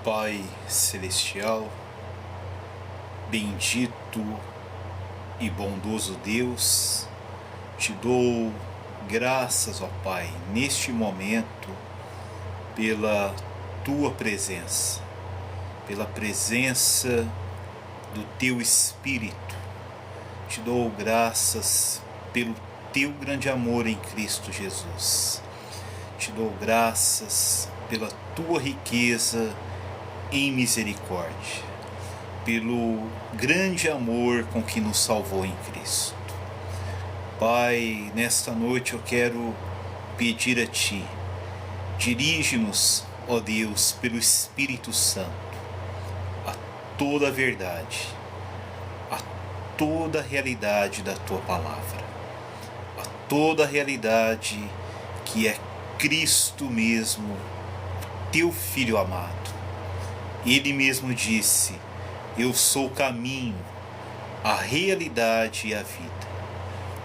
Pai Celestial, bendito e bondoso Deus, te dou graças, ó Pai, neste momento, pela Tua presença, pela presença do Teu Espírito. Te dou graças pelo Teu grande amor em Cristo Jesus. Te dou graças pela Tua riqueza em misericórdia, pelo grande amor com que nos salvou em Cristo. Pai, nesta noite eu quero pedir a Ti, dirige-nos, ó Deus, pelo Espírito Santo, a toda a verdade, a toda a realidade da Tua palavra, a toda a realidade que é Cristo mesmo, Teu Filho amado. Ele mesmo disse: eu sou o caminho, a realidade e a vida.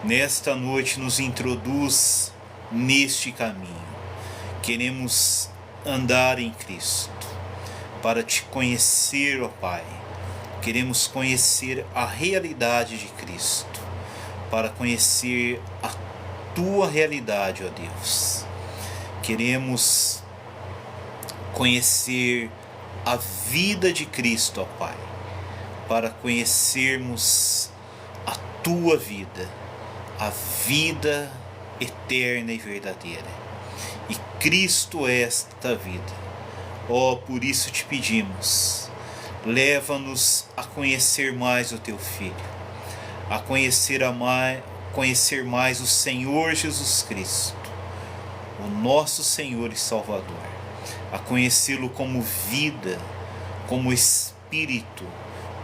Nesta noite nos introduz neste caminho. Queremos andar em Cristo para Te conhecer, ó Pai. Queremos conhecer a realidade de Cristo, para conhecer a Tua realidade, ó Deus. Queremos conhecer a vida de Cristo, ó Pai, para conhecermos a Tua vida, a vida eterna e verdadeira. E Cristo é esta vida. Ó, por isso te pedimos, leva-nos a conhecer mais o Teu Filho, a conhecer mais o Senhor Jesus Cristo, o nosso Senhor e Salvador, a conhecê-lo como vida, como Espírito,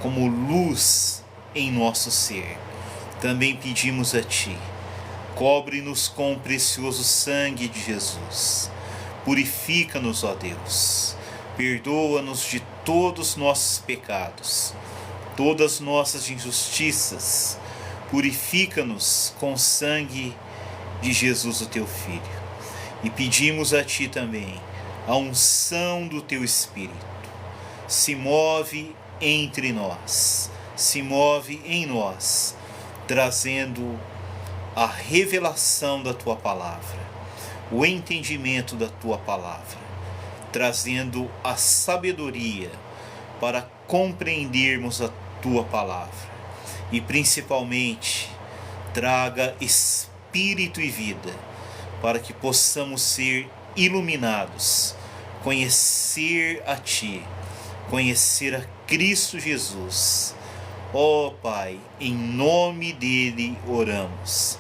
como luz em nosso ser. Também pedimos a Ti, cobre-nos com o precioso sangue de Jesus, purifica-nos, ó Deus, perdoa-nos de todos os nossos pecados, todas nossas injustiças, purifica-nos com o sangue de Jesus, o Teu Filho. E pedimos a Ti também a unção do Teu Espírito. Se move entre nós, se move em nós, trazendo a revelação da Tua palavra, o entendimento da Tua palavra, trazendo a sabedoria para compreendermos a Tua palavra e principalmente traga espírito e vida para que possamos ser iluminados, conhecer a Ti, conhecer a Cristo Jesus. Ó Pai, em nome dele oramos,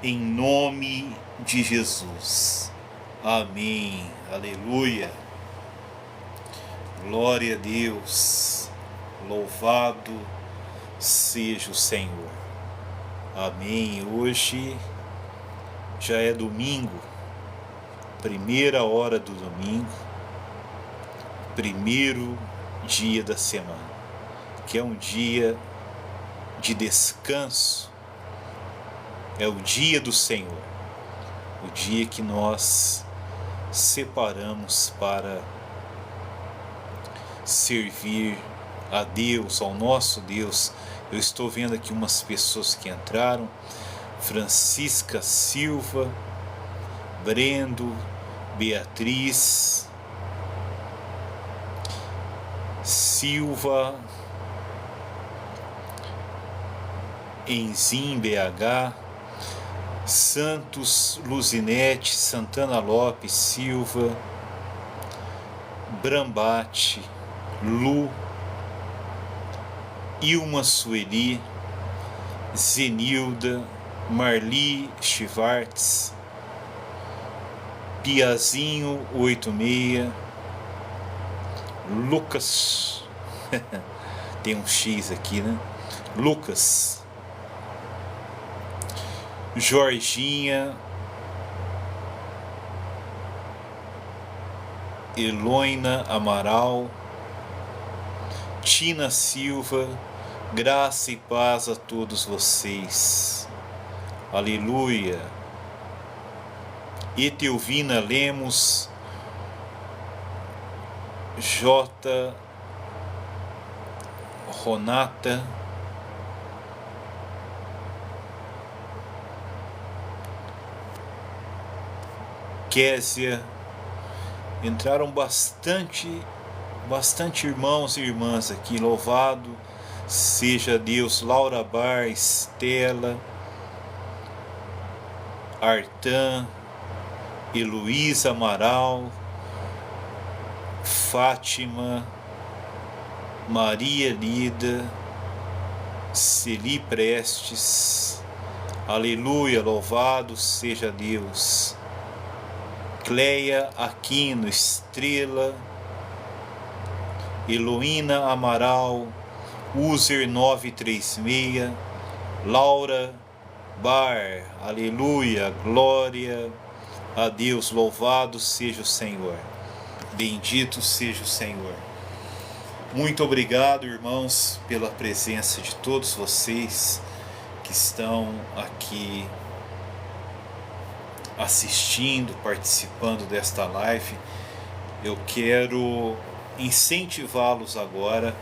em nome de Jesus. Amém. Aleluia. Glória a Deus. Louvado seja o Senhor. Amém. Hoje já é domingo, primeira hora do domingo, primeiro dia da semana, que é um dia de descanso, é o dia do Senhor, o dia que nós separamos para servir a Deus, ao nosso Deus. Eu estou vendo aqui umas pessoas que entraram: Francisca Silva, Brendo, Beatriz Silva, Enzim BH, Santos Luzinete, Santana Lopes Silva, Brambate, Lu, Ilma Sueli, Zenilda, Marli Schwartz, Piazinho 86, Lucas, tem um X aqui, né? Lucas, Jorginha, Eloina Amaral, Tina Silva. Graça e paz a todos vocês. Aleluia. Etelvina Lemos, J. Ronata, Késia. Entraram bastante irmãos e irmãs aqui. Louvado seja Deus. Laura Bar, Estela, Artan, Heloísa Amaral, Fátima, Maria Lida, Celi Prestes. Aleluia, louvado seja Deus. Cleia Aquino, Estrela, Heloína Amaral, User 936, Laura Bar, aleluia, glória a Deus, louvado seja o Senhor, bendito seja o Senhor. Muito obrigado, irmãos, pela presença de todos vocês que estão aqui assistindo, participando desta live. Eu quero incentivá-los agora,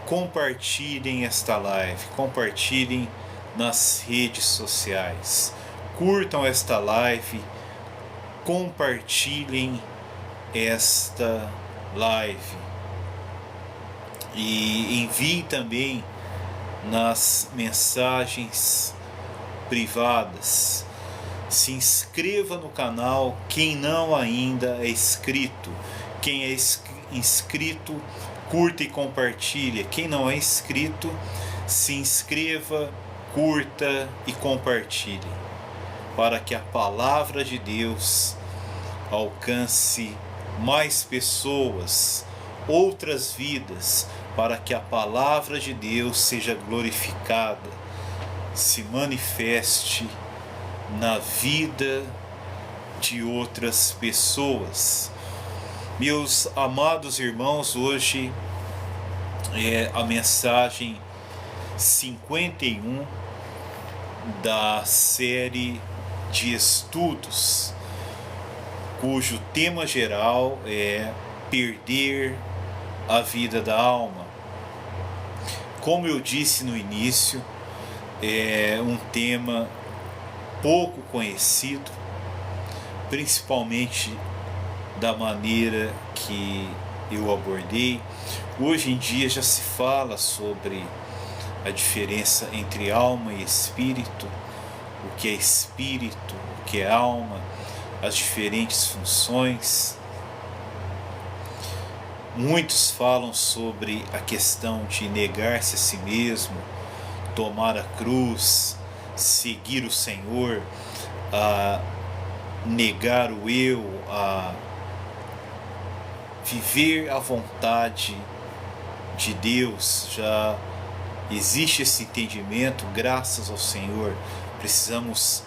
compartilhem esta live, compartilhem nas redes sociais, curtam esta live, compartilhem esta live e enviem também nas mensagens privadas. Se inscreva no canal quem não ainda é inscrito. Quem é inscrito, curta e compartilha. Quem não é inscrito, se inscreva, curta e compartilhe, para que a palavra de Deus alcance mais pessoas, outras vidas, para que a palavra de Deus seja glorificada, se manifeste na vida de outras pessoas. Meus amados irmãos, hoje é a mensagem 51 da série de estudos, cujo tema geral é perder a vida da alma. Como eu disse no início, é um tema pouco conhecido, principalmente da maneira que eu abordei. Hoje em dia já se fala sobre a diferença entre alma e espírito, o que é espírito, o que é alma, as diferentes funções. Muitos falam sobre a questão de negar-se a si mesmo, tomar a cruz, seguir o Senhor, a negar o eu, a viver a vontade de Deus. Já existe esse entendimento, graças ao Senhor. Precisamos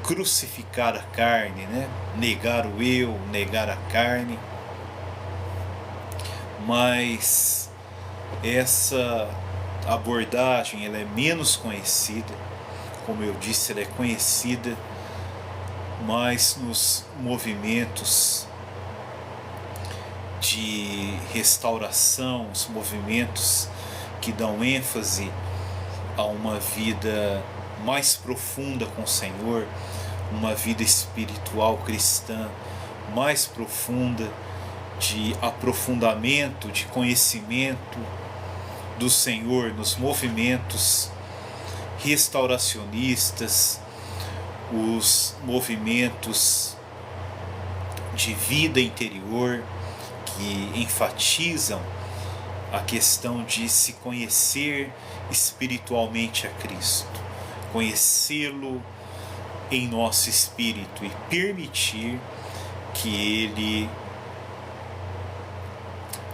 crucificar a carne, né? Negar o eu, negar a carne. Mas essa abordagem ela é menos conhecida. Como eu disse, ela é conhecida mais nos movimentos de restauração, os movimentos que dão ênfase a uma vida mais profunda com o Senhor, uma vida espiritual cristã mais profunda, de aprofundamento, de conhecimento do Senhor, nos movimentos restauracionistas, os movimentos de vida interior que enfatizam a questão de se conhecer espiritualmente a Cristo, conhecê-lo em nosso espírito e permitir que Ele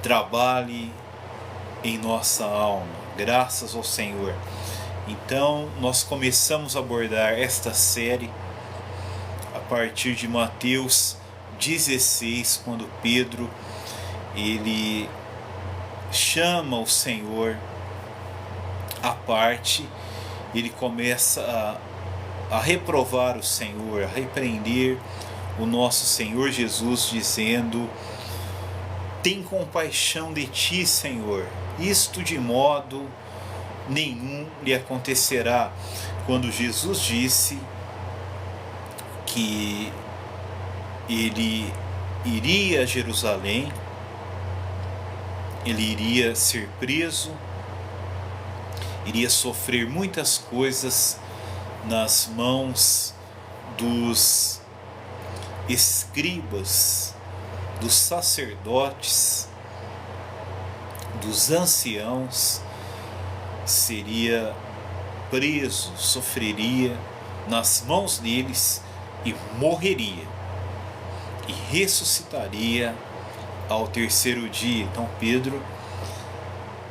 trabalhe em nossa alma, graças ao Senhor. Então nós começamos a abordar esta série a partir de Mateus 16, quando Pedro ele chama o Senhor à parte, ele começa a reprovar o Senhor, a repreender o nosso Senhor Jesus, dizendo tem compaixão de ti, Senhor. Isto de modo nenhum lhe acontecerá. Quando Jesus disse que ele iria a Jerusalém, ele iria ser preso, iria sofrer muitas coisas nas mãos dos escribas, dos sacerdotes, dos anciãos, seria preso, sofreria nas mãos deles e morreria e ressuscitaria ao terceiro dia. Então Pedro,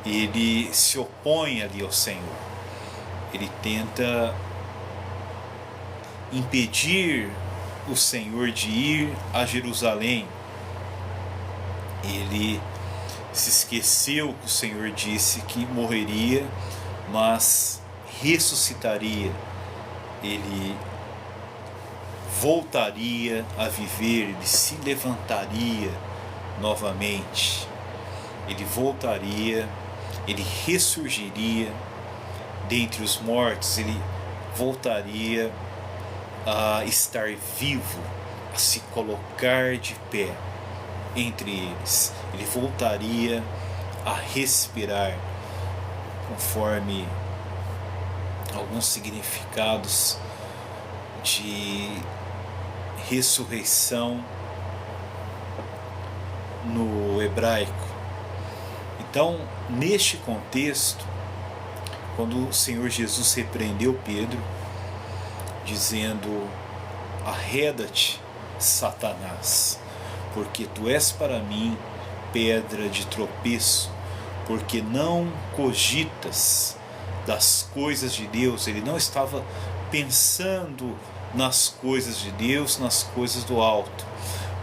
ele se opõe ali ao Senhor, ele tenta impedir o Senhor de ir a Jerusalém. Ele se esqueceu que o Senhor disse que morreria, mas ressuscitaria. Ele voltaria a viver, ele se levantaria novamente. Ele voltaria, ele ressurgiria dentre os mortos, ele voltaria a estar vivo, a se colocar de pé entre eles. Ele voltaria a respirar, conforme alguns significados de ressurreição no hebraico. Então, neste contexto, quando o Senhor Jesus repreendeu Pedro, dizendo: arreda-te, Satanás, porque tu és para mim pedra de tropeço, porque não cogitas das coisas de Deus. Ele não estava pensando nas coisas de Deus, nas coisas do alto,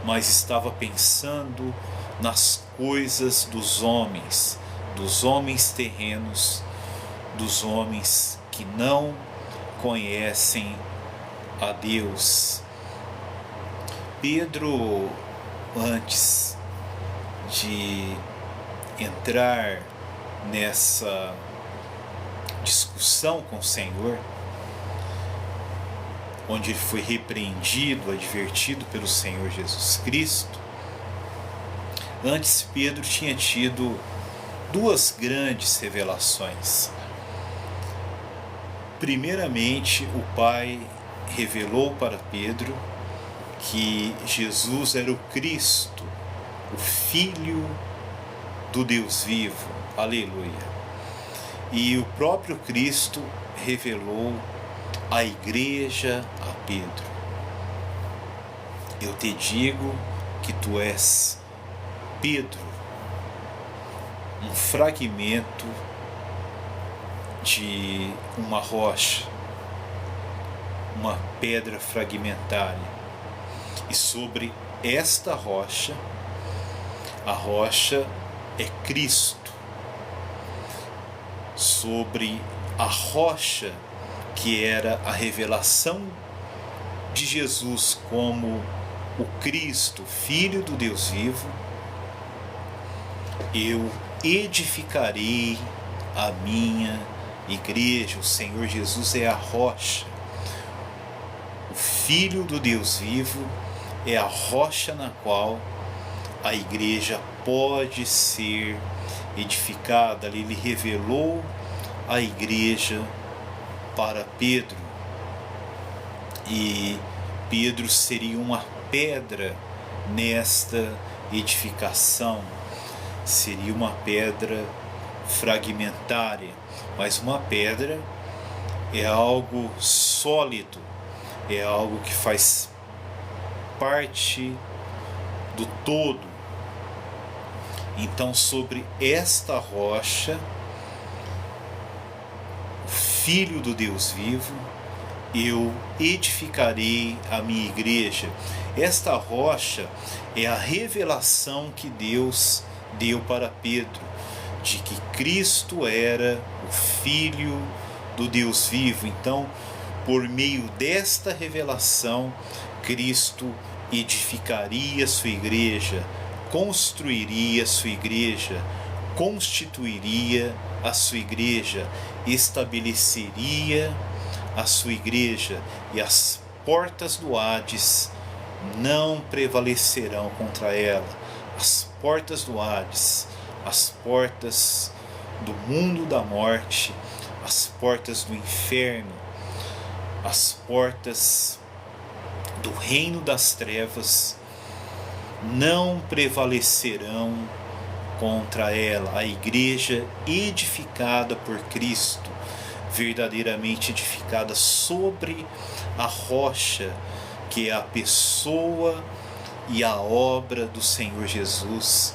mas estava pensando nas coisas dos homens terrenos, dos homens que não conhecem a Deus. Pedro, antes de entrar nessa discussão com o Senhor, onde ele foi repreendido, advertido pelo Senhor Jesus Cristo, antes Pedro tinha tido duas grandes revelações. Primeiramente, o Pai revelou para Pedro que Jesus era o Cristo, o Filho do Deus vivo. Aleluia. E o próprio Cristo revelou a igreja a Pedro: eu te digo que tu és Pedro, um fragmento de uma rocha, uma pedra fragmentária, e sobre esta rocha, a rocha é Cristo. Sobre a rocha, que era a revelação de Jesus como o Cristo, Filho do Deus vivo, eu edificarei a minha igreja. O Senhor Jesus é a rocha. O Filho do Deus vivo é a rocha na qual a igreja pode ser edificada. Ele revelou a igreja para Pedro, e Pedro seria uma pedra nesta edificação, seria uma pedra fragmentária, mas uma pedra é algo sólido, é algo que faz parte do todo. Então, sobre esta rocha, o Filho do Deus vivo, eu edificarei a minha igreja. Esta rocha é a revelação que Deus deu para Pedro, de que Cristo era o Filho do Deus vivo. Então, por meio desta revelação, Cristo edificaria sua igreja, construiria a sua igreja, constituiria a sua igreja, estabeleceria a sua igreja, e as portas do Hades não prevalecerão contra ela. As portas do Hades, as portas do mundo da morte, as portas do inferno, as portas do reino das trevas não prevalecerão contra ela. A igreja edificada por Cristo, verdadeiramente edificada sobre a rocha, que é a pessoa e a obra do Senhor Jesus,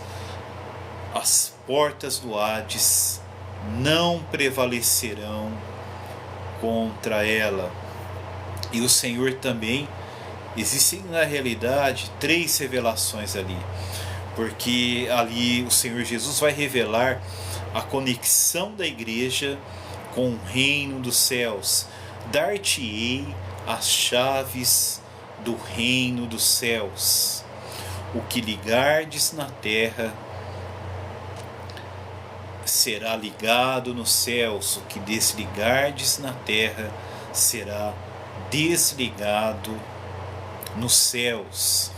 as portas do Hades não prevalecerão contra ela. E o Senhor também, existem na realidade 3 revelações ali, porque ali o Senhor Jesus vai revelar a conexão da igreja com o reino dos céus. Dar-te-ei as chaves do reino dos céus. O que ligardes na terra será ligado nos céus, o que desligardes na terra será desligado nos céus.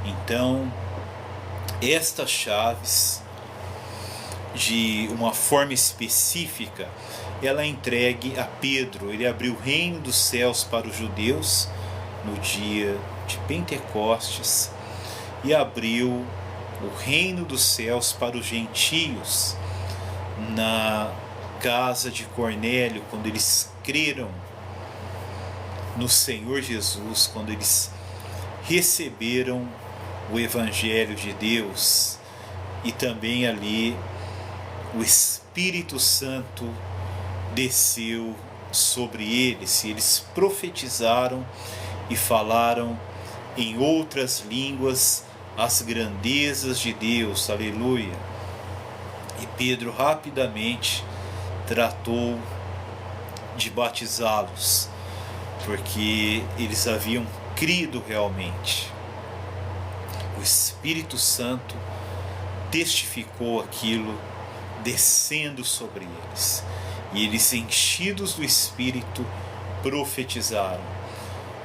Então, estas chaves, de uma forma específica, ela é entregue a Pedro. Ele abriu o reino dos céus para os judeus no dia de Pentecostes e abriu o reino dos céus para os gentios na casa de Cornélio, quando eles creram no Senhor Jesus, quando eles receberam o Evangelho de Deus. E também ali o Espírito Santo desceu sobre eles, e eles profetizaram e falaram em outras línguas as grandezas de Deus. Aleluia! E Pedro rapidamente tratou de batizá-los, porque eles haviam crido realmente. O Espírito Santo testificou aquilo descendo sobre eles, e eles, enchidos do Espírito, profetizaram,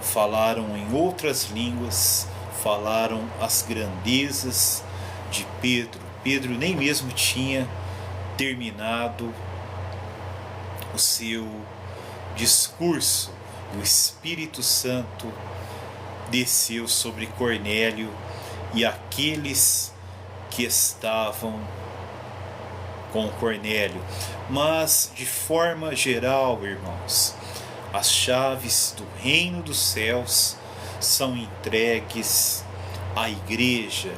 falaram em outras línguas, falaram as grandezas de Pedro. Pedro nem mesmo tinha terminado o seu discurso. O Espírito Santo desceu sobre Cornélio e aqueles que estavam com Cornélio. Mas, de forma geral, irmãos, as chaves do reino dos céus são entregues à igreja.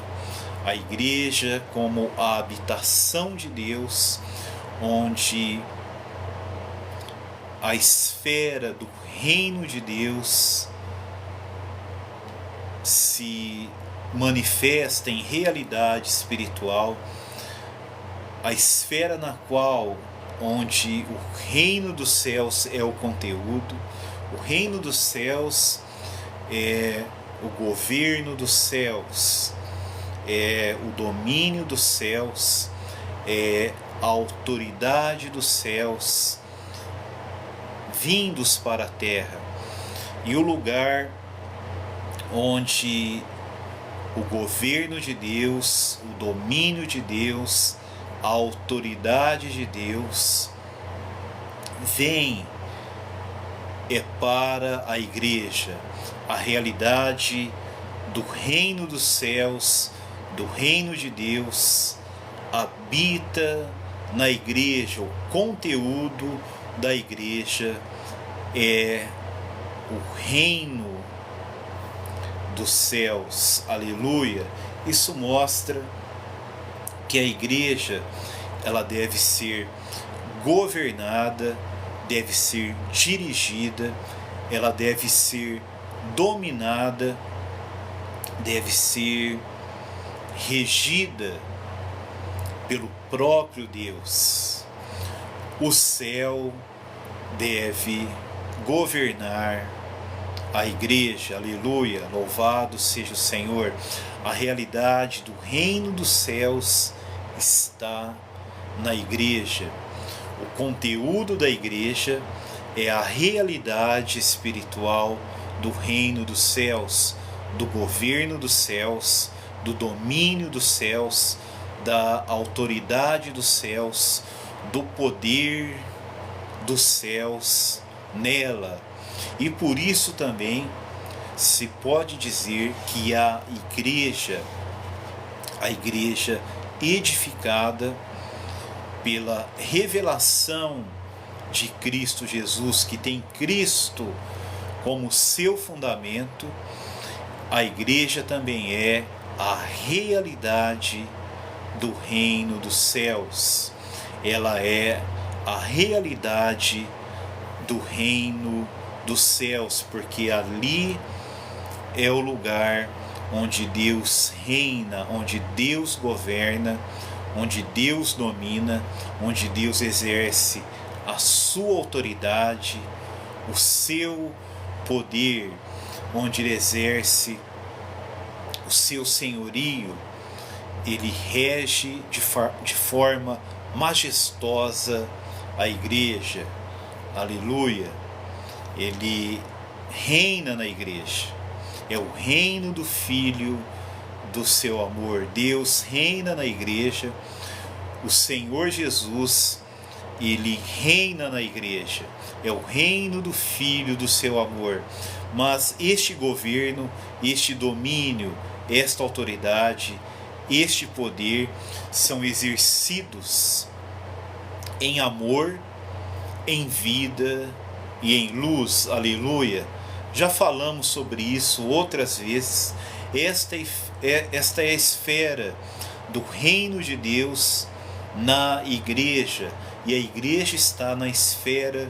A igreja como a habitação de Deus, onde a esfera do reino de Deus se manifesta em realidade espiritual, a esfera na qual, onde o reino dos céus é o conteúdo, o reino dos céus é o governo dos céus, é o domínio dos céus, é a autoridade dos céus vindos para a terra. E o lugar onde o governo de Deus, o domínio de Deus, a autoridade de Deus vem é para a igreja. A realidade do reino dos céus, do reino de Deus, habita na igreja. O conteúdo da igreja é o reino dos céus. Aleluia! Isso mostra que a igreja, ela deve ser governada, deve ser dirigida, ela deve ser dominada, deve ser regida pelo próprio Deus. O céu deve governar a igreja, aleluia, louvado seja o Senhor. A realidade do reino dos céus está na igreja. O conteúdo da igreja é a realidade espiritual do reino dos céus, do governo dos céus, do domínio dos céus, da autoridade dos céus, do poder dos céus nela. E por isso também se pode dizer que a igreja edificada pela revelação de Cristo Jesus, que tem Cristo como seu fundamento, a igreja também é a realidade do reino dos céus. Ela é a realidade do reino dos céus, porque ali é o lugar onde Deus reina, onde Deus governa, onde Deus domina, onde Deus exerce a sua autoridade, o seu poder, onde Ele exerce o seu senhorio. Ele rege de forma majestosa a igreja, aleluia. Ele reina na igreja, é o reino do Filho do seu amor. Deus reina na igreja, o Senhor Jesus, Ele reina na igreja, é o reino do Filho do seu amor. Mas este governo, este domínio, esta autoridade, este poder são exercidos em amor, em vida e em luz, aleluia. Já falamos sobre isso outras vezes. Esta é a esfera do reino de Deus na igreja, e a igreja está na esfera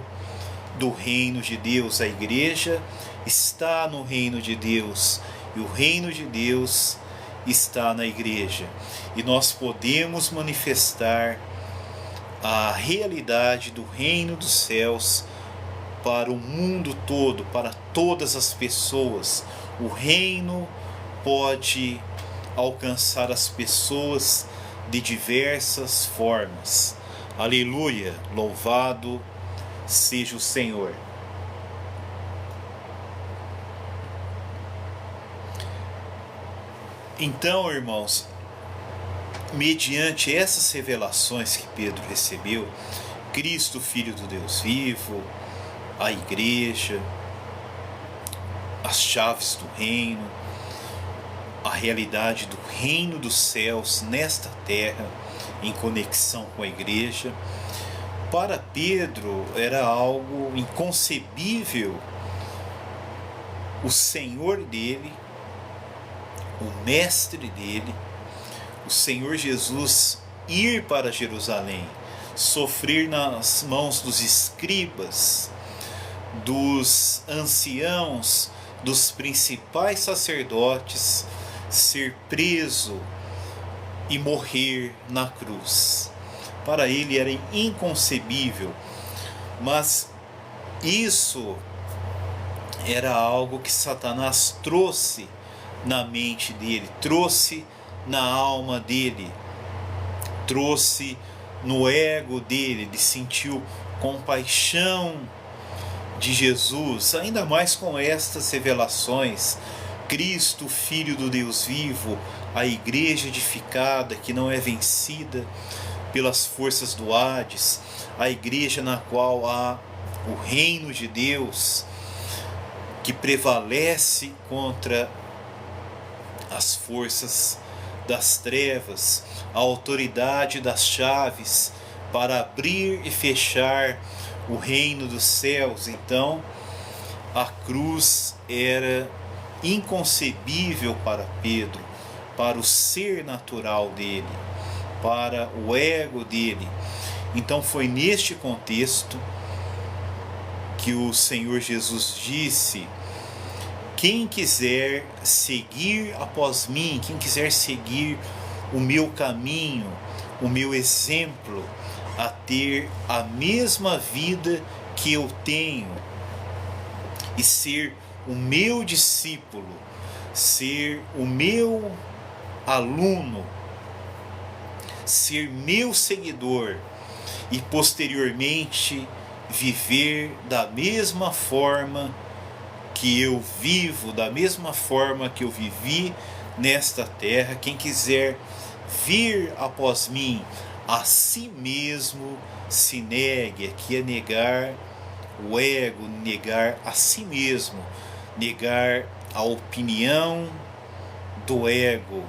do reino de Deus. A igreja está no reino de Deus, e o reino de Deus está na igreja, e nós podemos manifestar a realidade do reino dos céus para o mundo todo, para todas as pessoas. O reino pode alcançar as pessoas de diversas formas. Aleluia, louvado seja o Senhor. Então, irmãos, mediante essas revelações que Pedro recebeu, Cristo, Filho do Deus vivo, a igreja, as chaves do reino, a realidade do reino dos céus nesta terra, em conexão com a igreja, para Pedro era algo inconcebível o Senhor dele, o mestre dele, o Senhor Jesus, ir para Jerusalém, sofrer nas mãos dos escribas, dos anciãos, dos principais sacerdotes, ser preso e morrer na cruz. Para ele era inconcebível, mas isso era algo que Satanás trouxe na mente dele, trouxe na alma dele, trouxe no ego dele. Ele sentiu compaixão de Jesus, ainda mais com estas revelações. Cristo, Filho do Deus vivo, a igreja edificada que não é vencida pelas forças do Hades, a igreja na qual há o reino de Deus que prevalece contra as forças das trevas, a autoridade das chaves para abrir e fechar o reino dos céus. Então, a cruz era inconcebível para Pedro, para o ser natural dele, para o ego dele. Então foi neste contexto que o Senhor Jesus disse: quem quiser seguir após mim, quem quiser seguir o meu caminho, o meu exemplo, a ter a mesma vida que eu tenho e ser o meu discípulo, ser o meu aluno, ser meu seguidor e posteriormente viver da mesma forma que eu vivo, da mesma forma que eu vivi nesta terra. Quem quiser vir após mim, a si mesmo se negue. Aqui é negar o ego, negar a si mesmo, negar a opinião do ego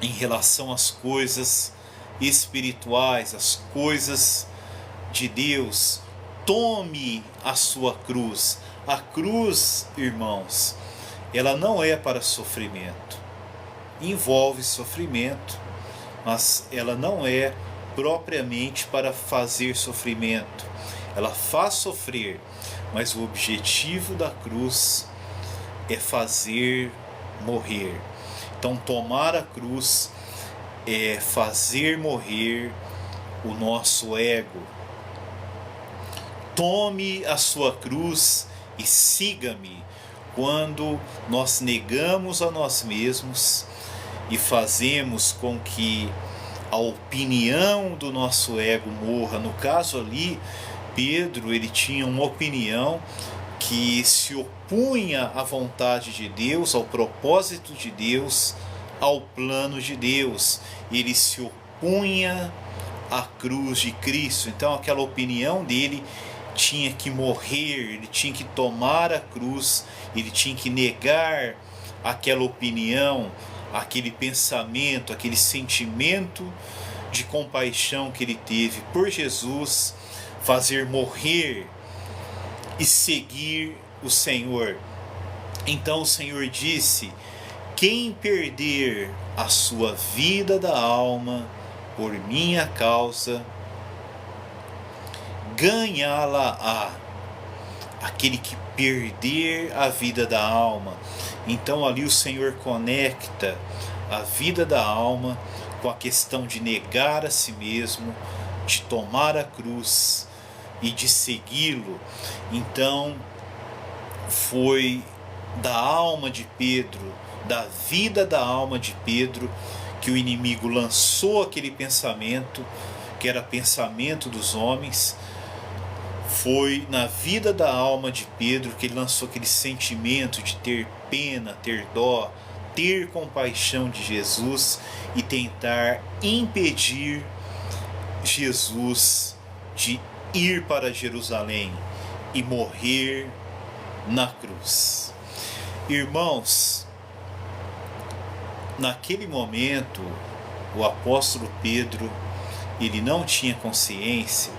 em relação às coisas espirituais, às coisas de Deus. Tome a sua cruz. A cruz, irmãos, ela não é para sofrimento. Envolve sofrimento, mas ela não é propriamente para fazer sofrimento. Ela faz sofrer, mas o objetivo da cruz é fazer morrer. Então, tomar a cruz é fazer morrer o nosso ego. Tome a sua cruz e siga-me. Quando nós negamos a nós mesmos e fazemos com que a opinião do nosso ego morra. No caso ali, Pedro, ele tinha uma opinião que se opunha à vontade de Deus, ao propósito de Deus, ao plano de Deus. Ele se opunha à cruz de Cristo. Então aquela opinião dele tinha que morrer, ele tinha que tomar a cruz, ele tinha que negar aquela opinião, aquele pensamento, aquele sentimento de compaixão que ele teve por Jesus, fazer morrer e seguir o Senhor. Então o Senhor disse: quem perder a sua vida da alma por minha causa, ganhá-la-á. Aquele que perder a vida da alma. Então ali o Senhor conecta a vida da alma com a questão de negar a si mesmo, de tomar a cruz e de segui-lo. Então foi da alma de Pedro, da vida da alma de Pedro, que o inimigo lançou aquele pensamento, que era pensamento dos homens. Foi na vida da alma de Pedro que ele lançou aquele sentimento de ter pena, ter dó, ter compaixão de Jesus e tentar impedir Jesus de ir para Jerusalém e morrer na cruz. Irmãos, naquele momento, o apóstolo Pedro, ele não tinha consciência.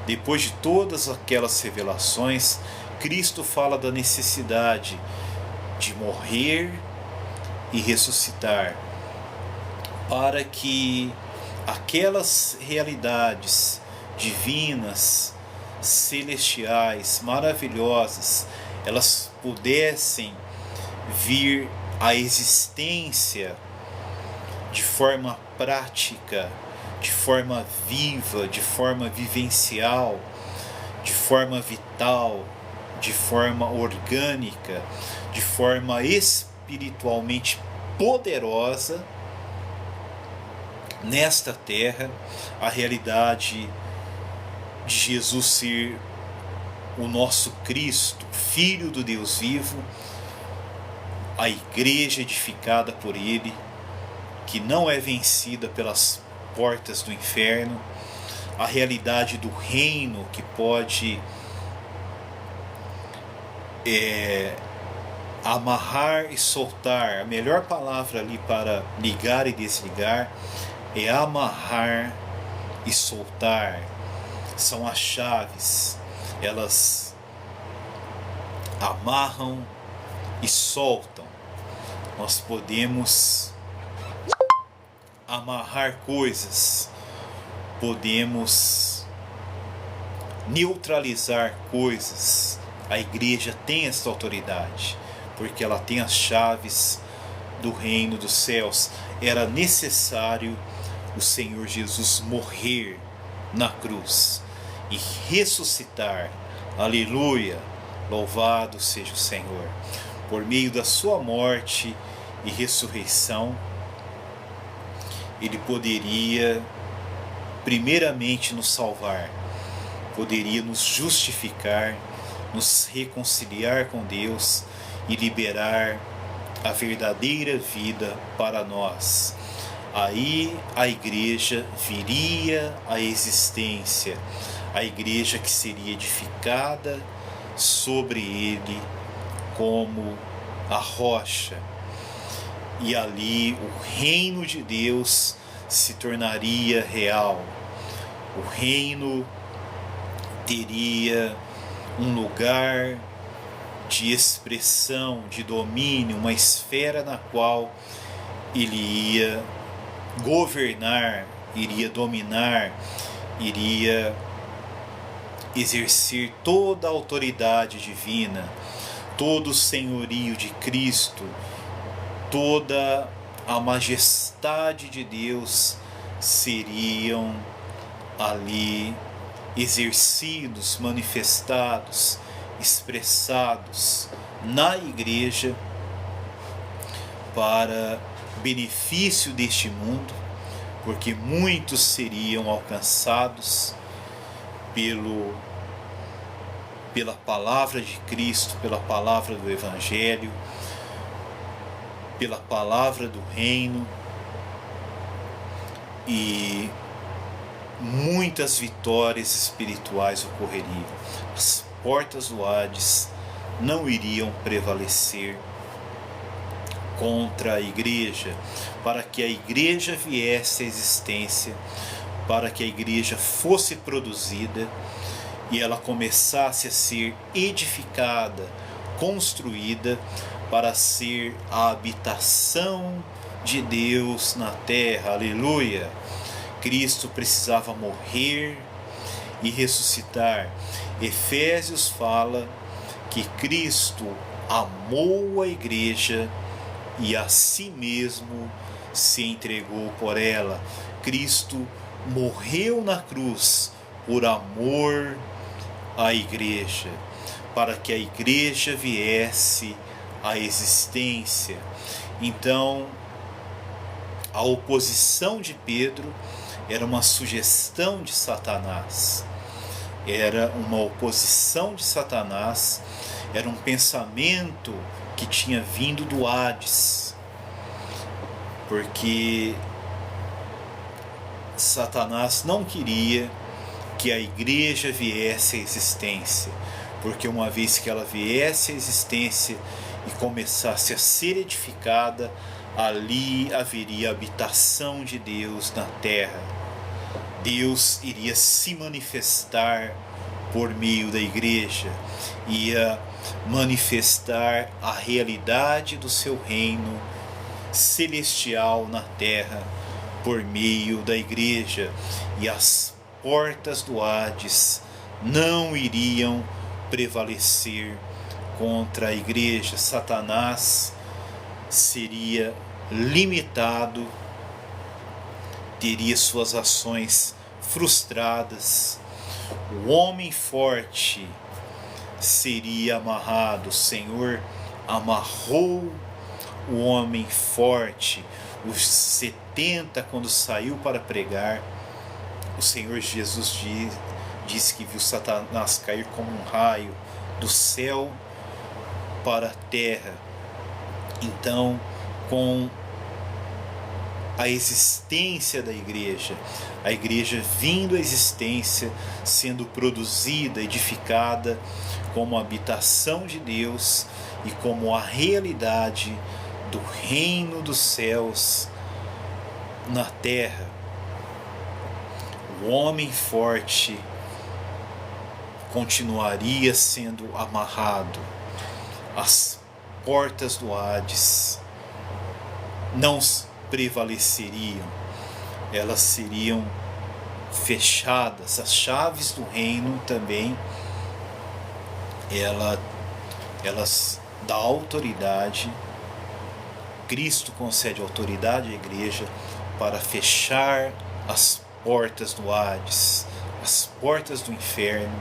Depois de todas aquelas revelações, Cristo fala da necessidade de morrer e ressuscitar, para que aquelas realidades divinas, celestiais, maravilhosas, elas pudessem vir à existência de forma prática, de forma viva, de forma vivencial, de forma vital, de forma orgânica, de forma espiritualmente poderosa nesta terra, a realidade de Jesus ser o nosso Cristo, Filho do Deus vivo, a igreja edificada por Ele, que não é vencida pelas portas do inferno, a realidade do reino que pode amarrar e soltar. A melhor palavra ali para ligar e desligar é amarrar e soltar. São as chaves, elas amarram e soltam. Nós podemos amarrar coisas, podemos neutralizar coisas. A igreja tem esta autoridade, porque ela tem as chaves do reino dos céus. Era necessário o Senhor Jesus morrer na cruz e ressuscitar. Aleluia, Louvado seja o Senhor. Por meio da sua morte e ressurreição, Ele poderia primeiramente nos salvar, poderia nos justificar, nos reconciliar com Deus e liberar a verdadeira vida para nós. Aí a igreja viria à existência, a igreja que seria edificada sobre ele como a rocha. E ali o reino de Deus se tornaria real. O reino teria um lugar de expressão, de domínio, uma esfera na qual ele ia governar, iria dominar, iria exercer toda a autoridade divina, todo o senhorio de Cristo, toda a majestade de Deus seriam ali exercidos, manifestados, expressados na igreja para benefício deste mundo, porque muitos seriam alcançados pela palavra de Cristo, pela palavra do Evangelho, pela palavra do reino, e muitas vitórias espirituais ocorreriam. As portas do Hades não iriam prevalecer contra a igreja, para que a igreja viesse à existência, para que a igreja fosse produzida e ela começasse a ser edificada, construída para ser a habitação de Deus na terra. Aleluia! Cristo precisava morrer e ressuscitar. Efésios fala que Cristo amou a igreja e a si mesmo se entregou por ela. Cristo morreu na cruz por amor à igreja, para que a igreja viesse à existência. Então, a oposição de Pedro era uma sugestão de Satanás, era uma oposição de Satanás, era um pensamento que tinha vindo do Hades, porque Satanás não queria que a igreja viesse à existência, porque uma vez que ela viesse à existência e começasse a ser edificada, ali haveria habitação de Deus na terra. Deus iria se manifestar por meio da igreja, ia manifestar a realidade do seu reino celestial na terra por meio da igreja, e as portas do Hades não iriam prevalecer contra a igreja. Satanás seria limitado, teria suas ações frustradas, o homem forte seria amarrado. O Senhor amarrou o homem forte. Os 70, quando saiu para pregar, o Senhor Jesus disse que viu Satanás cair como um raio do céu para a terra. Então, com a existência da igreja, a igreja vindo à existência, sendo produzida, edificada como habitação de Deus e como a realidade do reino dos céus na terra, o homem forte continuaria sendo amarrado. As portas do Hades não prevaleceriam, elas seriam fechadas. As chaves do reino também, elas dão autoridade. Cristo concede autoridade à igreja para fechar as portas do Hades, as portas do inferno,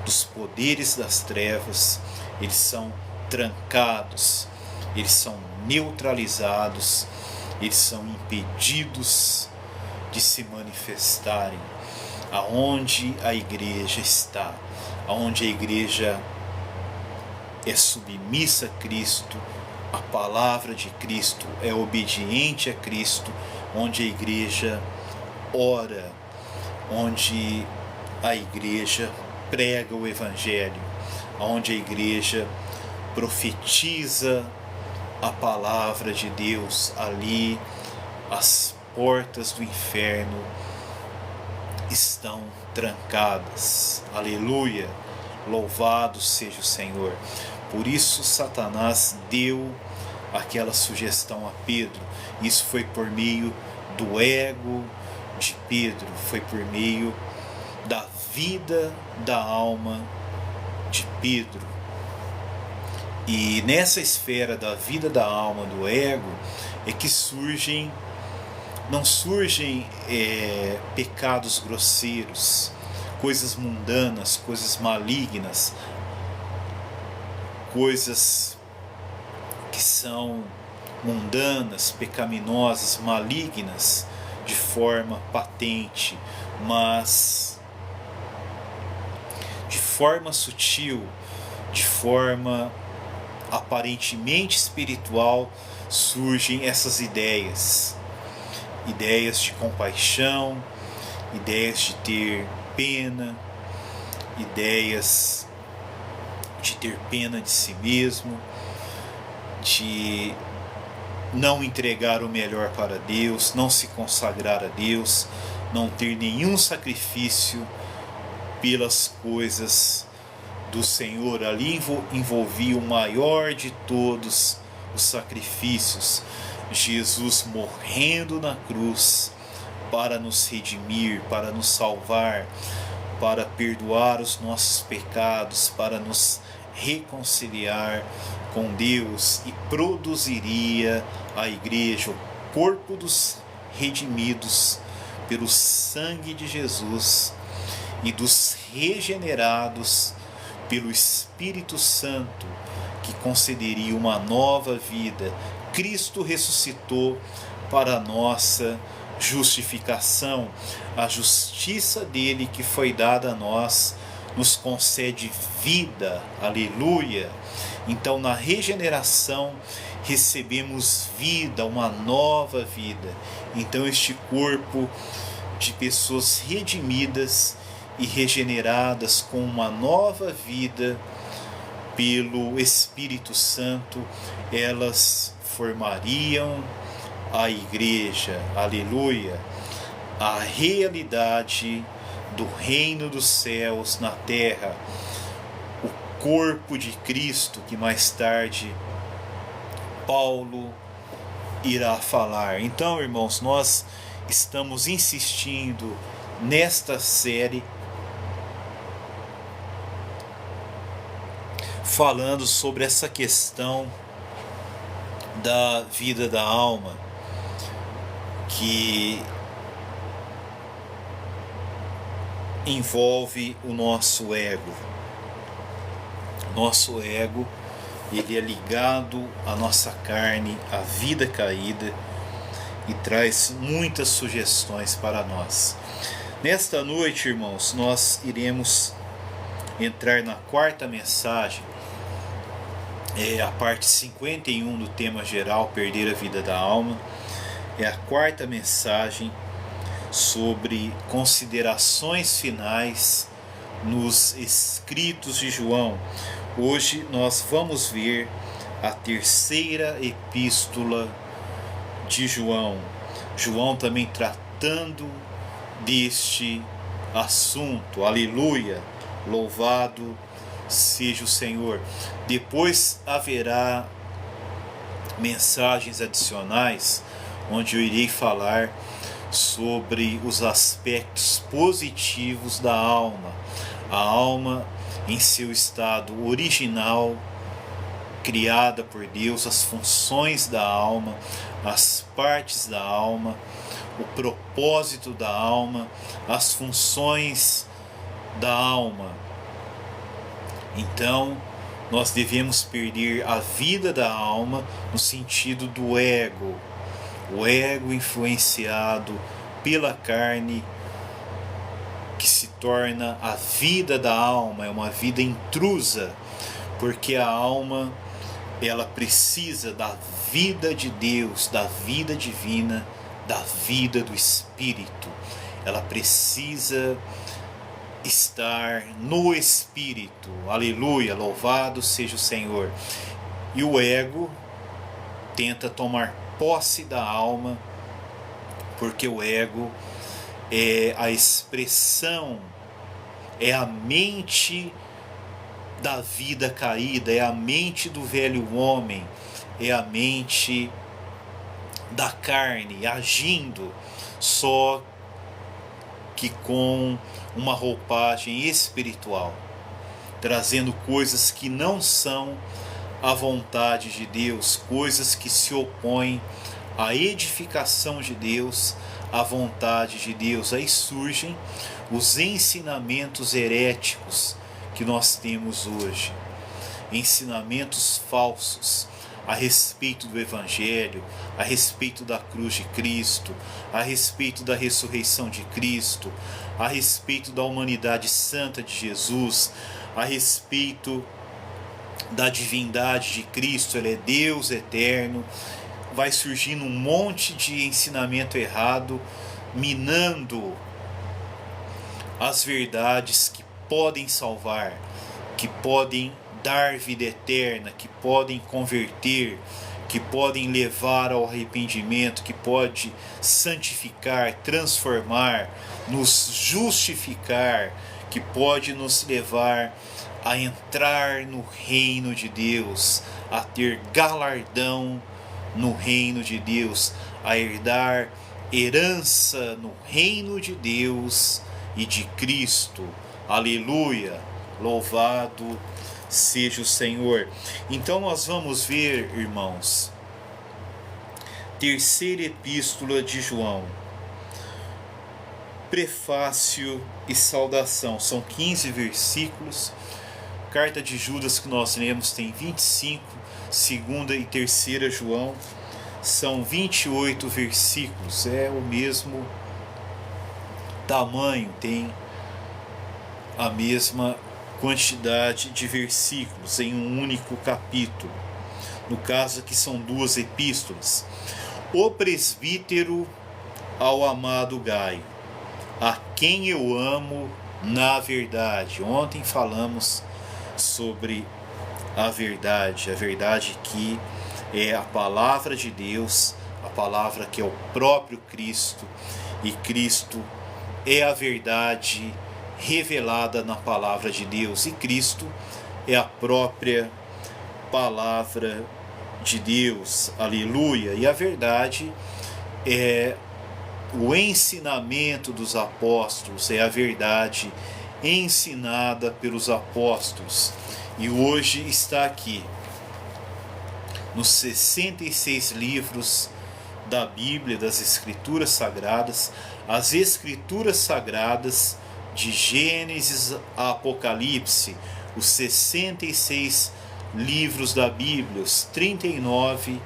dos poderes das trevas, eles são trancados, eles são neutralizados, eles são impedidos de se manifestarem aonde a igreja está, aonde a igreja é submissa a Cristo, a palavra de Cristo é obediente a Cristo, onde a igreja ora, onde a igreja prega o Evangelho, onde a igreja profetiza a palavra de Deus. Ali as portas do inferno estão trancadas. Aleluia! Louvado seja o Senhor. Por isso Satanás deu aquela sugestão a Pedro. Isso foi por meio do ego de Pedro, foi por meio da vida da alma de Pedro. E nessa esfera da vida da alma, do ego, é que não surgem pecados grosseiros, coisas mundanas, coisas malignas, coisas que são mundanas, pecaminosas, malignas de forma patente, mas de forma sutil, de forma aparentemente espiritual, surgem essas ideias de compaixão, ideias de ter pena, ideias de ter pena de si mesmo, de não entregar o melhor para Deus, não se consagrar a Deus, não ter nenhum sacrifício pelas coisas do Senhor. Ali envolvia o maior de todos os sacrifícios, Jesus morrendo na cruz para nos redimir, para nos salvar, para perdoar os nossos pecados, para nos reconciliar com Deus, e produziria a igreja, o corpo dos redimidos pelo sangue de Jesus e dos regenerados pelo Espírito Santo, que concederia uma nova vida. Cristo ressuscitou para a nossa justificação. A justiça dele que foi dada a nós nos concede vida. Aleluia! Então, na regeneração, recebemos vida, uma nova vida. Então, este corpo de pessoas redimidas e regeneradas com uma nova vida pelo Espírito Santo, elas formariam a igreja. Aleluia! A realidade do reino dos céus na terra, o corpo de Cristo, que mais tarde Paulo irá falar. Então, irmãos, nós estamos insistindo nesta série falando sobre essa questão da vida da alma, que envolve o nosso ego. Nosso ego, ele é ligado à nossa carne, à vida caída, e traz muitas sugestões para nós. Nesta noite, irmãos, nós iremos entrar na quarta mensagem, a parte 51 do tema geral, perder a vida da alma. É a quarta mensagem sobre considerações finais nos escritos de João. Hoje nós vamos ver a terceira epístola de João. João também tratando deste assunto. Aleluia! Louvado seja o Senhor. Depois haverá mensagens adicionais, onde eu irei falar sobre os aspectos positivos da alma. A alma em seu estado original, criada por Deus, as funções da alma, as partes da alma, o propósito da alma, as funções da alma. Então, nós devemos perder a vida da alma no sentido do ego, o ego influenciado pela carne, que se torna a vida da alma, é uma vida intrusa, porque a alma, ela precisa da vida de Deus, da vida divina, da vida do Espírito. Ela precisa estar no Espírito. Aleluia, louvado seja o Senhor. E o ego tenta tomar posse da alma, porque o ego é a expressão, é a mente da vida caída, é a mente do velho homem, é a mente da carne agindo, só que com uma roupagem espiritual, trazendo coisas que não são a vontade de Deus, coisas que se opõem à edificação de Deus, à vontade de Deus. Aí surgem os ensinamentos heréticos que nós temos hoje, ensinamentos falsos a respeito do Evangelho, a respeito da cruz de Cristo, a respeito da ressurreição de Cristo, a respeito da humanidade santa de Jesus, a respeito da divindade de Cristo. Ele é Deus eterno. Vai surgindo um monte de ensinamento errado, minando as verdades que podem salvar, que podem dar vida eterna, que podem converter, que podem levar ao arrependimento, que pode santificar, transformar, nos justificar, que pode nos levar a entrar no reino de Deus, a ter galardão no reino de Deus, a herdar herança no reino de Deus e de Cristo. Aleluia! Louvado seja o Senhor. Então nós vamos ver, irmãos, terceira epístola de João, prefácio e saudação. São 15 versículos. Carta de Judas que nós lemos tem 25, segunda e terceira João são 28 versículos. É o mesmo tamanho, tem a mesma quantidade de versículos em um único capítulo. No caso aqui são duas epístolas. O presbítero ao amado Gaio, a quem eu amo na verdade. Ontem falamos sobre a verdade que é a palavra de Deus, a palavra que é o próprio Cristo, e Cristo é a verdade revelada na palavra de Deus, e Cristo é a própria palavra de Deus. Aleluia! E a verdade é o ensinamento dos apóstolos, é a verdade ensinada pelos apóstolos, e hoje está aqui nos 66 livros da Bíblia, das Escrituras Sagradas, as Escrituras Sagradas de Gênesis a Apocalipse, os 66 livros da Bíblia, os 39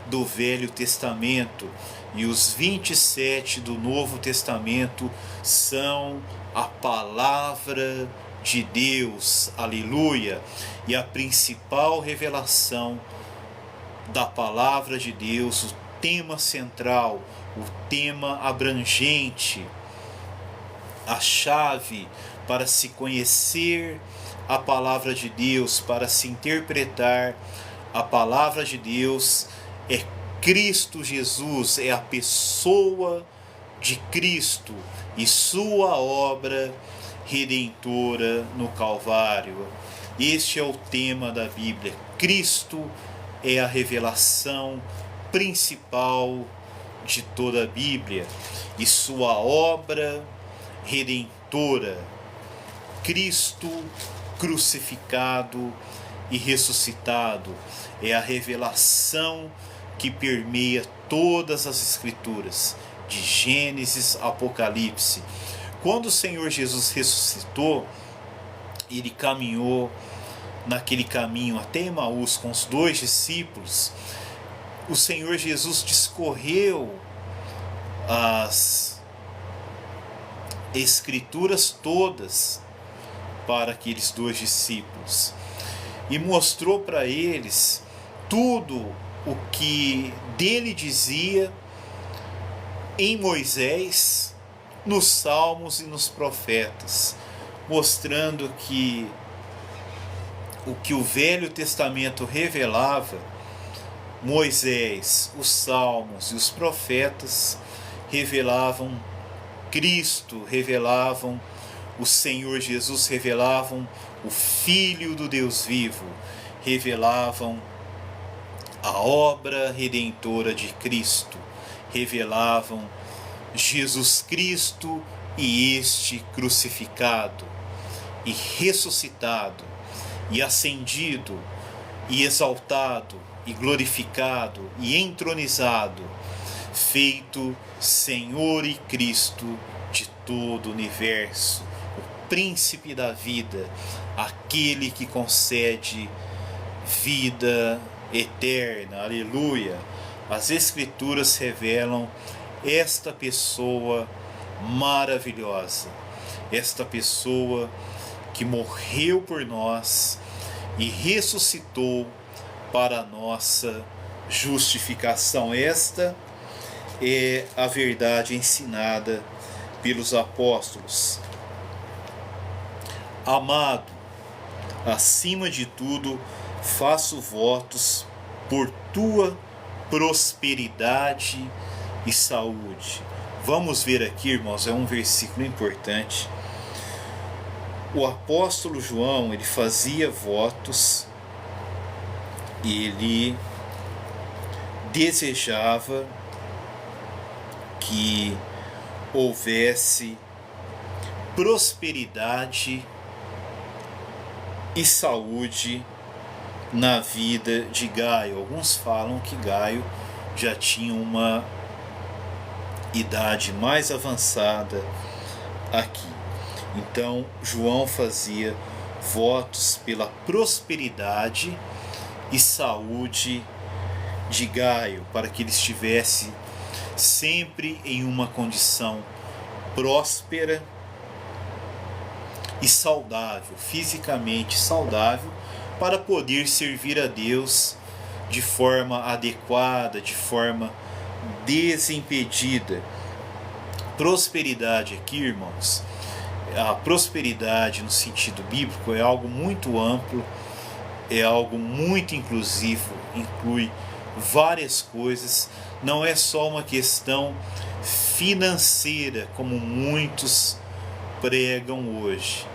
do Velho Testamento e os 27 do Novo Testamento são a palavra de Deus. Aleluia! E a principal revelação da palavra de Deus, o tema central, o tema abrangente, a chave para se conhecer a palavra de Deus, para se interpretar a palavra de Deus, é Cristo Jesus, é a pessoa de Cristo e sua obra redentora no Calvário. Este é o tema da Bíblia. Cristo é a revelação principal de toda a Bíblia e sua obra redentora. Cristo crucificado e ressuscitado é a revelação que permeia todas as Escrituras, de Gênesis a Apocalipse. Quando o Senhor Jesus ressuscitou, ele caminhou naquele caminho até Emaús com os 2 discípulos, o Senhor Jesus discorreu as Escrituras todas para aqueles 2 discípulos e mostrou para eles tudo o que dele dizia em Moisés, nos Salmos e nos Profetas, mostrando que o que o Velho Testamento revelava, Moisés, os Salmos e os Profetas revelavam Cristo, revelavam o Senhor Jesus, revelavam o Filho do Deus vivo, revelavam a obra redentora de Cristo, revelavam Jesus Cristo e este crucificado e ressuscitado e ascendido e exaltado e glorificado e entronizado, feito Senhor e Cristo de todo o universo, o príncipe da vida, aquele que concede vida eterna. Aleluia! As Escrituras revelam esta pessoa maravilhosa, esta pessoa que morreu por nós e ressuscitou para a nossa justificação. Esta é a verdade ensinada pelos apóstolos. Amado, acima de tudo, faço votos por tua prosperidade e saúde. Vamos ver aqui, irmãos, é um versículo importante. O apóstolo João, ele fazia votos e ele desejava que houvesse prosperidade e saúde na vida de Gaio. Alguns falam que Gaio já tinha uma idade mais avançada aqui. Então João fazia votos pela prosperidade e saúde de Gaio, para que ele estivesse sempre em uma condição próspera e saudável, fisicamente saudável, para poder servir a Deus de forma adequada, de forma desimpedida. Prosperidade aqui, irmãos, a prosperidade no sentido bíblico é algo muito amplo, é algo muito inclusivo, inclui várias coisas, não é só uma questão financeira, como muitos pregam hoje.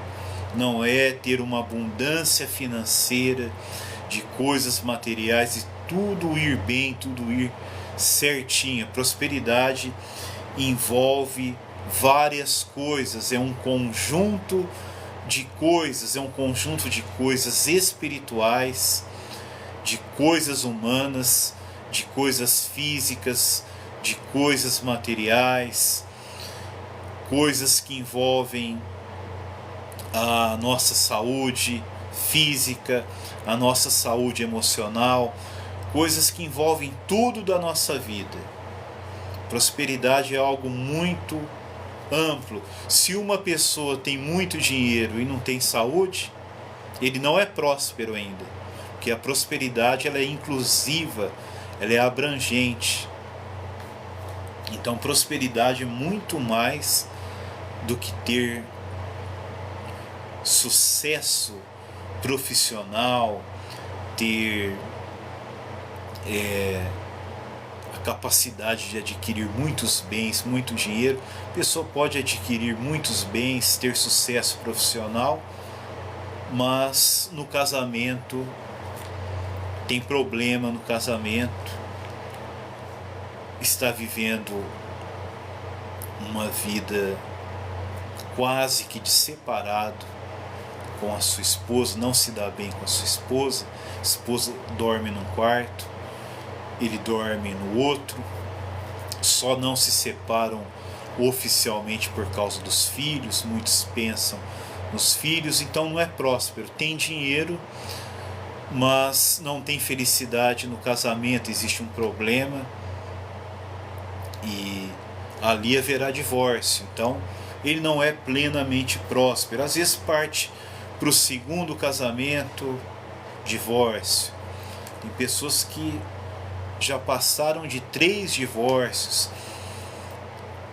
Não é ter uma abundância financeira de coisas materiais e tudo ir bem, tudo ir certinho. A prosperidade envolve várias coisas, é um conjunto de coisas, é um conjunto de coisas espirituais, de coisas humanas, de coisas físicas, de coisas materiais, coisas que envolvem a nossa saúde física, a nossa saúde emocional, coisas que envolvem tudo da nossa vida. Prosperidade é algo muito amplo. Se uma pessoa tem muito dinheiro e não tem saúde, ele não é próspero ainda, porque a prosperidade ela é inclusiva, ela é abrangente. Então prosperidade é muito mais do que ter sucesso profissional, ter a capacidade de adquirir muitos bens, muito dinheiro. A pessoa pode adquirir muitos bens, ter sucesso profissional, mas no casamento tem problema no casamento, está vivendo uma vida quase que de separado com a sua esposa, não se dá bem com a sua esposa, a esposa dorme num quarto, ele dorme no outro, só não se separam oficialmente por causa dos filhos, muitos pensam nos filhos, então não é próspero, tem dinheiro, mas não tem felicidade no casamento, existe um problema e ali haverá divórcio. Então ele não é plenamente próspero. Às vezes parte para o segundo casamento, divórcio. Tem pessoas que já passaram de 3 divórcios.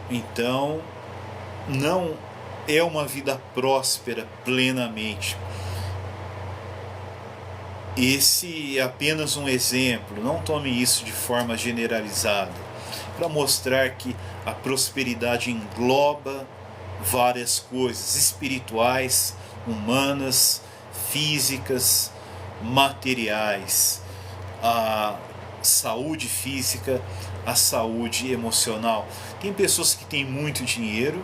Então não é uma vida próspera plenamente. Esse é apenas um exemplo, não tome isso de forma generalizada, para mostrar que a prosperidade engloba várias coisas espirituais, humanas, físicas, materiais, a saúde física, a saúde emocional. Tem pessoas que têm muito dinheiro,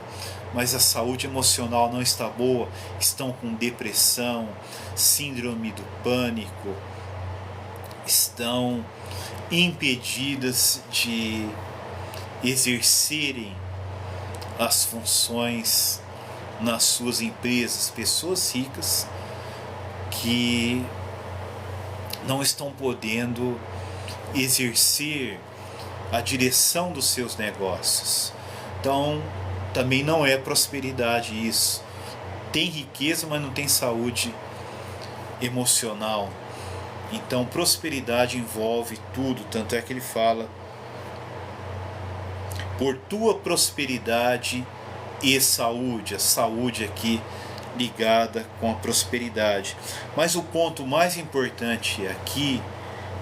mas a saúde emocional não está boa, estão com depressão, síndrome do pânico, estão impedidas de exercerem as funções nas suas empresas. Pessoas ricas que não estão podendo exercer a direção dos seus negócios. Então, também não é prosperidade isso. Tem riqueza, mas não tem saúde emocional. Então, prosperidade envolve tudo. Tanto é que ele fala: por tua prosperidade e saúde. A saúde aqui ligada com a prosperidade. Mas o ponto mais importante aqui,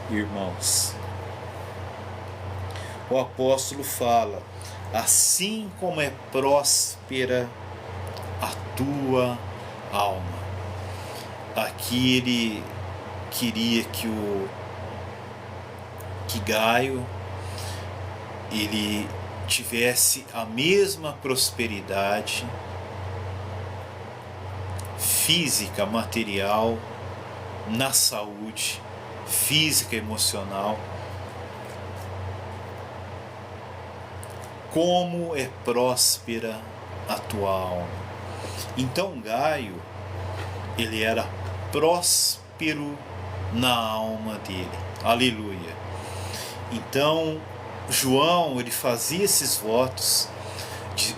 irmãos, o apóstolo fala: assim como é próspera a tua alma. Aqui ele queria que Gaio ele tivesse a mesma prosperidade física, material, na saúde física e emocional, como é próspera a tua alma. Então Gaio, ele era próspero na alma dele. Aleluia. Então João, ele fazia esses votos de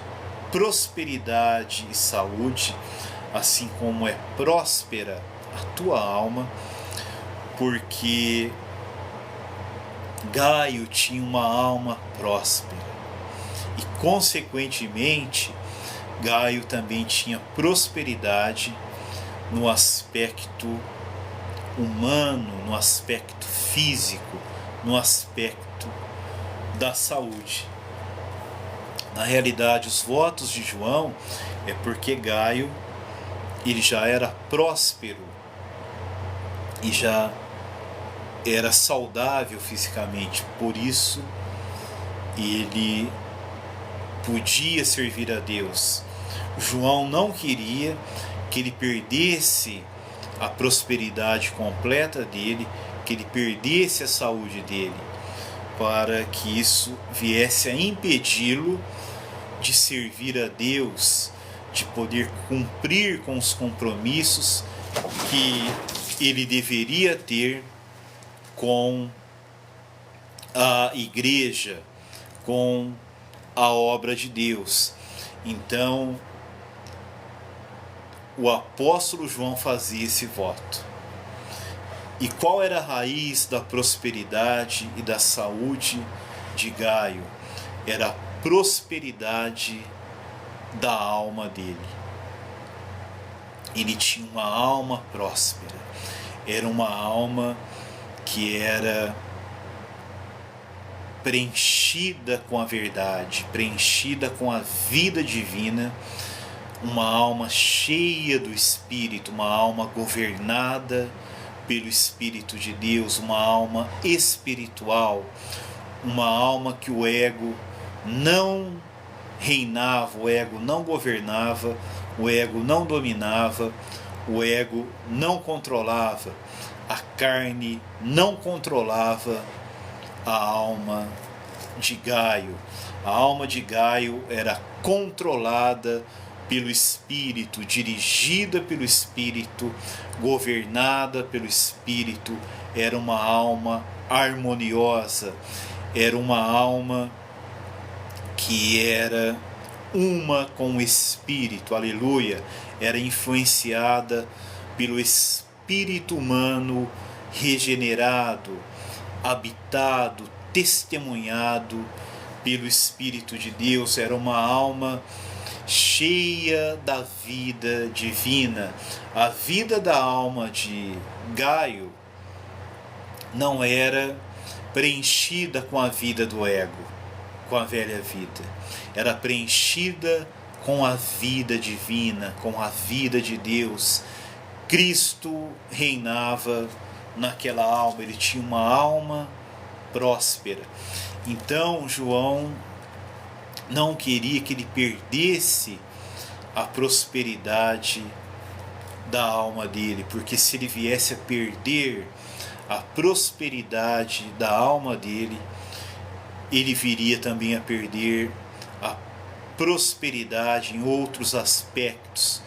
prosperidade e saúde, assim como é próspera a tua alma, porque Gaio tinha uma alma próspera. E, consequentemente, Gaio também tinha prosperidade no aspecto humano, no aspecto físico, no aspecto da saúde. Na realidade, os votos de João é porque Gaio ele já era próspero e já era saudável fisicamente, por isso ele podia servir a Deus. João não queria que ele perdesse a prosperidade completa dele, que ele perdesse a saúde dele, para que isso viesse a impedi-lo de servir a Deus, de poder cumprir com os compromissos que ele deveria ter com a igreja, com a obra de Deus. Então, o apóstolo João fazia esse voto. E qual era a raiz da prosperidade e da saúde de Gaio? Era a prosperidade da alma dele. Ele tinha uma alma próspera. Era uma alma que era preenchida com a verdade, preenchida com a vida divina, uma alma cheia do Espírito, uma alma governada pelo Espírito de Deus, uma alma espiritual, uma alma que o ego não reinava, o ego não governava, o ego não dominava, o ego não controlava, a carne não controlava a alma de Gaio. A alma de Gaio era controlada pelo Espírito, dirigida pelo Espírito, governada pelo Espírito, era uma alma harmoniosa, era uma alma que era uma com o Espírito, aleluia, era influenciada pelo Espírito humano regenerado, habitado, testemunhado pelo Espírito de Deus, era uma alma cheia da vida divina. A vida da alma de Gaio não era preenchida com a vida do ego, com a velha vida. Era preenchida com a vida divina, com a vida de Deus. Cristo reinava naquela alma, ele tinha uma alma próspera. Então João não queria que ele perdesse a prosperidade da alma dele, porque se ele viesse a perder a prosperidade da alma dele, ele viria também a perder a prosperidade em outros aspectos.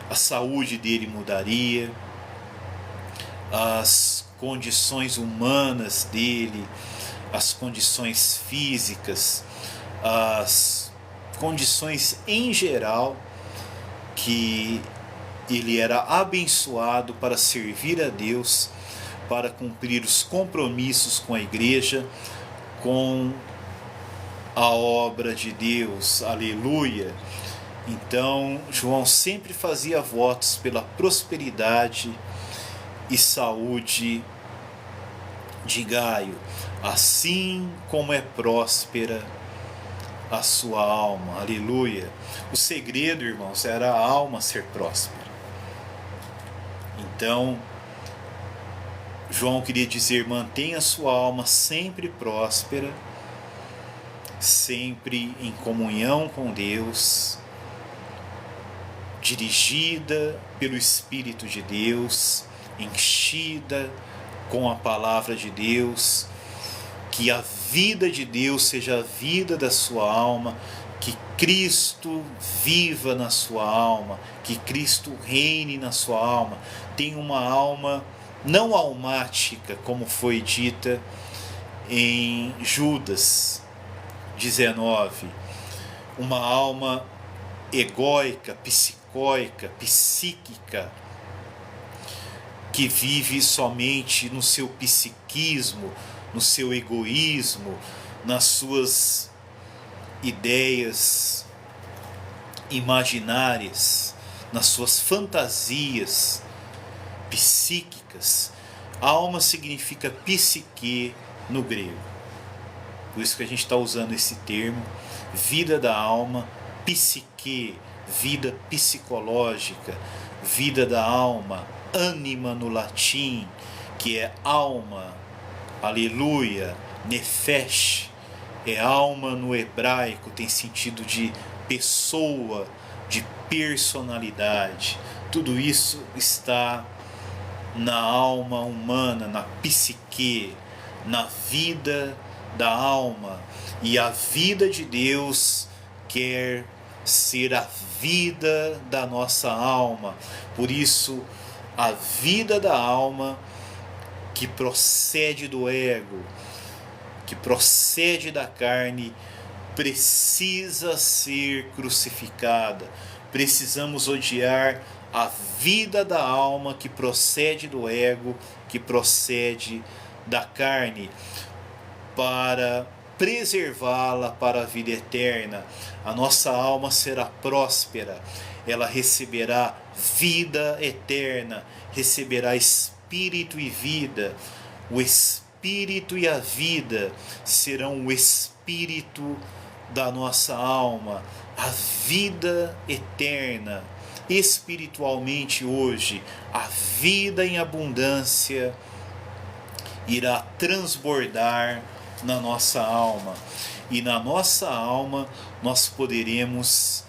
A saúde dele mudaria, as condições humanas dele, as condições físicas, as condições em geral, que ele era abençoado para servir a Deus, para cumprir os compromissos com a igreja, com a obra de Deus, aleluia. Então João sempre fazia votos pela prosperidade e saúde de Gaio, assim como é próspera a sua alma, aleluia. O segredo, irmãos, era a alma ser próspera. Então João queria dizer: mantenha a sua alma sempre próspera, sempre em comunhão com Deus, dirigida pelo Espírito de Deus, enchida com a palavra de Deus, que a vida de Deus seja a vida da sua alma, que Cristo viva na sua alma, que Cristo reine na sua alma. Tenha uma alma não almática, como foi dita em Judas 19, uma alma egóica, psicóica, psíquica, que vive somente no seu psiquismo, no seu egoísmo, nas suas ideias imaginárias, nas suas fantasias psíquicas. Alma significa psique no grego. Por isso que a gente está usando esse termo, vida da alma, psique, vida psicológica, vida da alma, ânima no latim, que é alma, aleluia, nefesh, é alma no hebraico, tem sentido de pessoa, de personalidade. Tudo isso está na alma humana, na psique, na vida da alma. E a vida de Deus quer ser a vida da nossa alma. Por isso, a vida da alma, que procede do ego, que procede da carne, precisa ser crucificada. Precisamos odiar a vida da alma que procede do ego, que procede da carne, para preservá-la para a vida eterna. A nossa alma será próspera, ela receberá vida eterna, receberá espírito e vida. O espírito e a vida serão o espírito da nossa alma, a vida eterna. Espiritualmente hoje, a vida em abundância irá transbordar na nossa alma, e na nossa alma nós poderemos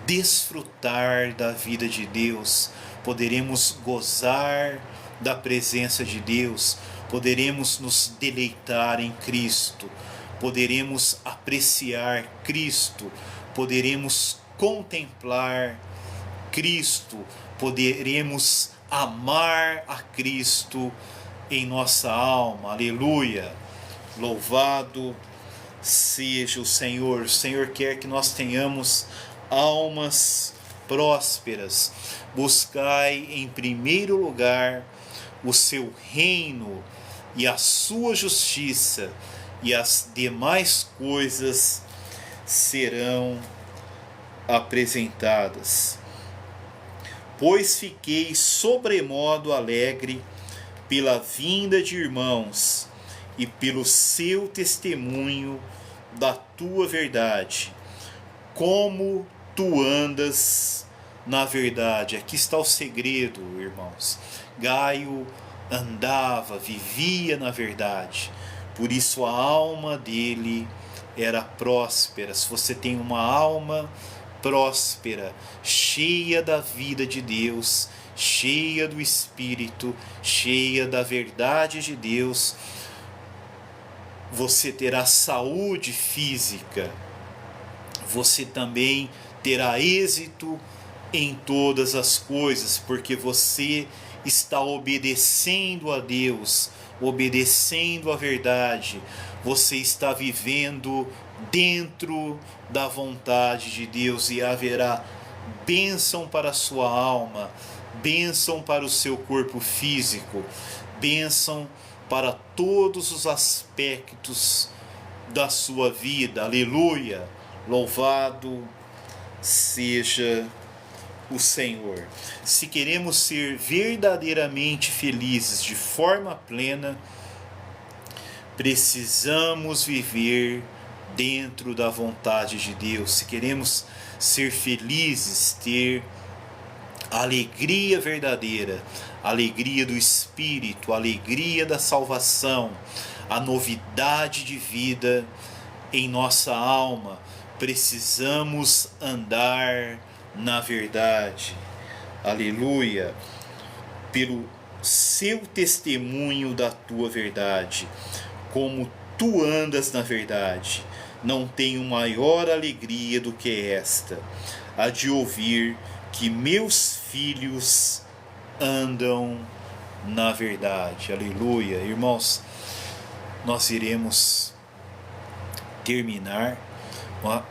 desfrutar da vida de Deus, poderemos gozar da presença de Deus, poderemos nos deleitar em Cristo, poderemos apreciar Cristo, poderemos contemplar Cristo, poderemos amar a Cristo em nossa alma. Aleluia! Louvado seja o Senhor. O Senhor quer que nós tenhamos almas prósperas. Buscai em primeiro lugar o seu reino e a sua justiça, e as demais coisas serão apresentadas. Pois fiquei sobremodo alegre pela vinda de irmãos e pelo seu testemunho da tua verdade, como tu andas na verdade. Aqui está o segredo, irmãos. Gaio andava, vivia na verdade, por isso a alma dele era próspera. Se você tem uma alma próspera, cheia da vida de Deus, cheia do Espírito, cheia da verdade de Deus, você terá saúde física, você também terá êxito em todas as coisas, porque você está obedecendo a Deus, obedecendo a verdade, você está vivendo dentro da vontade de Deus, e haverá bênção para a sua alma, bênção para o seu corpo físico, bênção para todos os aspectos da sua vida. Aleluia! Louvado seja o Senhor. Se queremos ser verdadeiramente felizes de forma plena, precisamos viver dentro da vontade de Deus. Se queremos ser felizes, ter alegria verdadeira, alegria do Espírito, alegria da salvação, a novidade de vida em nossa alma, precisamos andar na verdade. Aleluia! Pelo seu testemunho da tua verdade, como tu andas na verdade, não tenho maior alegria do que esta, a de ouvir que meus filhos andam na verdade. Aleluia! Irmãos, nós iremos terminar,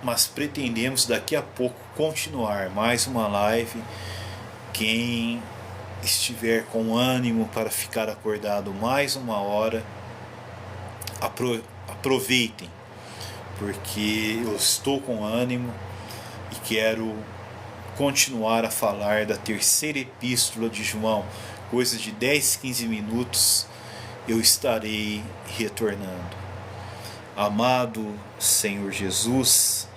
mas pretendemos daqui a pouco continuar mais uma live. Quem estiver com ânimo para ficar acordado mais uma hora, aproveitem, porque eu estou com ânimo e quero continuar a falar da terceira epístola de João. Coisa de 10, 15 minutos eu estarei retornando. Amado Senhor Jesus,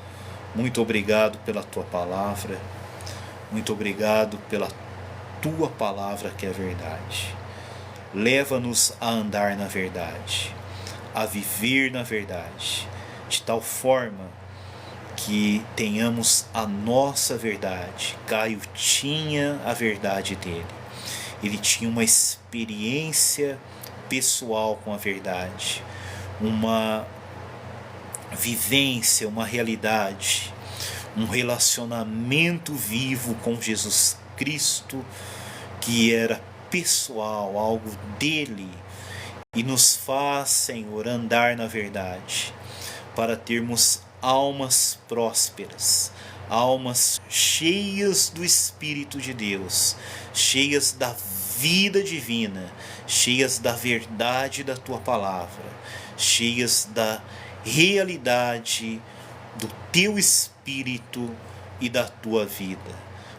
muito obrigado pela tua palavra, muito obrigado pela tua palavra que é verdade. Leva-nos a andar na verdade, a viver na verdade, de tal forma que tenhamos a nossa verdade. Gaio tinha a verdade dele, ele tinha uma experiência pessoal com a verdade, uma vivência, uma realidade, um relacionamento vivo com Jesus Cristo, que era pessoal, algo dele, e nos faz, Senhor, andar na verdade, para termos almas prósperas, almas cheias do Espírito de Deus, cheias da vida divina, cheias da verdade da tua palavra, cheias da realidade do teu Espírito e da tua vida,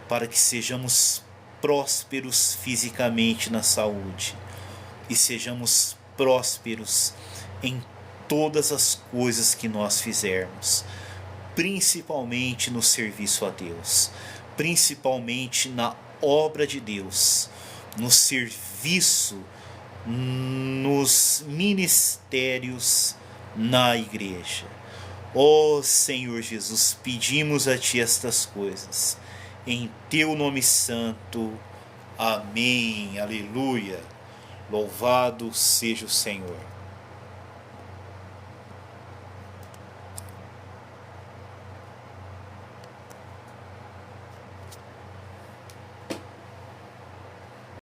para que sejamos prósperos fisicamente na saúde e sejamos prósperos em todas as coisas que nós fizermos, principalmente no serviço a Deus, principalmente na obra de Deus, no serviço, nos ministérios, na igreja. Ó Senhor Jesus, pedimos a Ti estas coisas, em Teu nome santo. Amém. Aleluia. Louvado seja o Senhor.